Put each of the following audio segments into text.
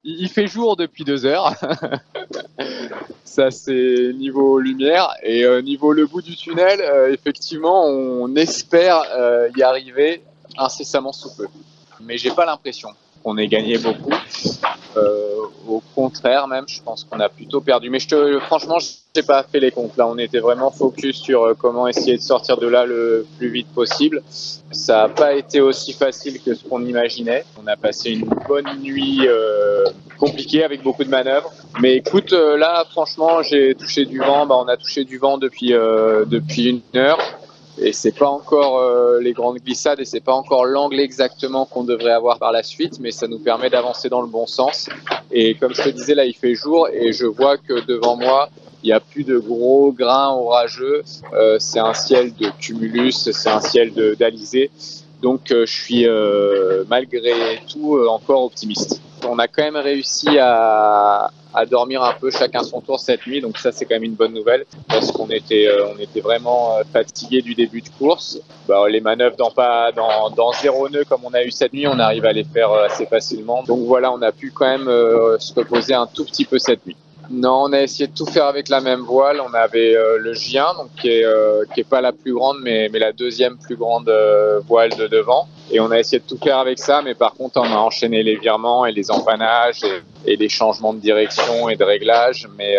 Il fait jour depuis 2 heures. Ça, c'est niveau lumière. Et niveau le bout du tunnel, effectivement, on espère y arriver incessamment sous peu. Mais j'ai pas l'impression qu'on ait gagné beaucoup. Au contraire, même, je pense qu'on a plutôt perdu. Mais franchement, je n'ai pas fait les comptes. Là, on était vraiment focus sur comment essayer de sortir de là le plus vite possible. Ça n'a pas été aussi facile que ce qu'on imaginait. On a passé une bonne nuit compliquée avec beaucoup de manœuvres. Mais écoute, là, franchement, j'ai touché du vent. On a touché du vent depuis 1 heure. Et c'est pas encore les grandes glissades et c'est pas encore l'angle exactement qu'on devrait avoir par la suite, mais ça nous permet d'avancer dans le bon sens. Et comme je te disais, là il fait jour et je vois que devant moi il n'y a plus de gros grains orageux. C'est un ciel de cumulus, c'est un ciel d'alizé. Donc je suis malgré tout encore optimiste. On a quand même réussi à dormir un peu chacun son tour cette nuit, donc ça c'est quand même une bonne nouvelle parce qu'on était vraiment fatigué du début de course. Les manœuvres dans 0 nœud comme on a eu cette nuit, on arrive à les faire assez facilement. Donc voilà, on a pu quand même se reposer un tout petit peu cette nuit. Non, on a essayé de tout faire avec la même voile. On avait le Gien, donc qui est pas la plus grande, mais la deuxième plus grande voile de devant. Et on a essayé de tout faire avec ça, mais par contre, on a enchaîné les virements et les empannages et les changements de direction et de réglage. Mais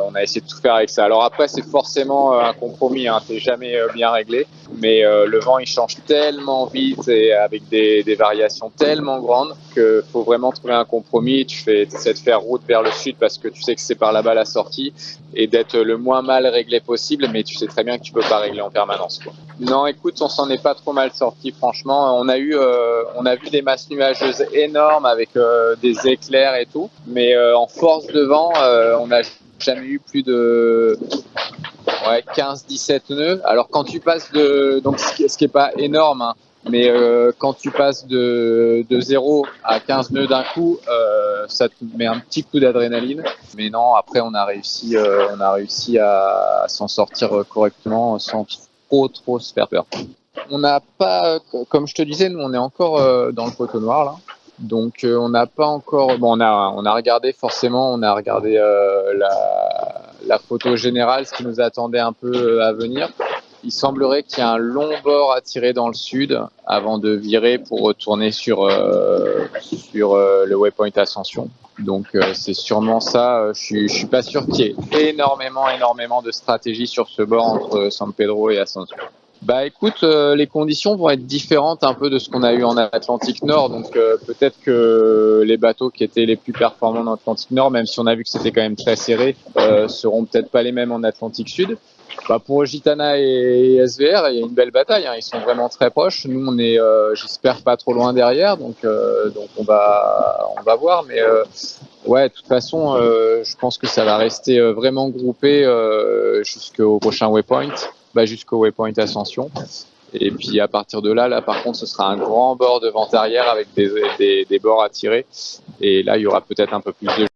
on a essayé de tout faire avec ça. Alors après, c'est forcément un compromis. C'est jamais bien réglé. Mais le vent, il change tellement vite et avec des variations tellement grandes qu'il faut vraiment trouver un compromis. Tu essaies de faire route vers le sud parce que tu sais que c'est par là-bas la sortie et d'être le moins mal réglé possible, mais tu sais très bien que tu peux pas régler en permanence, quoi. Non, écoute, on s'en est pas trop mal sorti, franchement. On a vu des masses nuageuses énormes avec des éclairs et tout, mais en force de vent, on n'a jamais eu plus de 15-17 nœuds. Alors quand tu passes donc ce qui est pas énorme, mais quand tu passes de 0 à 15 nœuds d'un coup, ça te met un petit coup d'adrénaline. Mais non, après on a réussi à s'en sortir correctement sans trop se faire peur. On n'a pas, comme je te disais, nous on est encore dans le poteau noir là. Donc on n'a pas encore. Bon, on a regardé forcément, on a regardé la photo générale, ce qui nous attendait un peu à venir. Il semblerait qu'il y ait un long bord à tirer dans le sud avant de virer pour retourner sur le waypoint Ascension. Donc c'est sûrement ça. Je suis pas sûr qu'il y ait énormément de stratégie sur ce bord entre San Pedro et Ascension. Écoute, les conditions vont être différentes un peu de ce qu'on a eu en Atlantique Nord, donc peut-être que les bateaux qui étaient les plus performants en Atlantique Nord, même si on a vu que c'était quand même très serré, seront peut-être pas les mêmes en Atlantique Sud. Pour Gitana et SVR, il y a une belle bataille, ils sont vraiment très proches. Nous, on est, j'espère, pas trop loin derrière, donc on va voir, mais ouais, de toute façon, je pense que ça va rester vraiment groupé jusqu'au prochain waypoint. Jusqu'au waypoint Ascension. Et puis à partir de là, par contre, ce sera un grand bord de vent arrière avec des bords à tirer. Et là, il y aura peut-être un peu plus de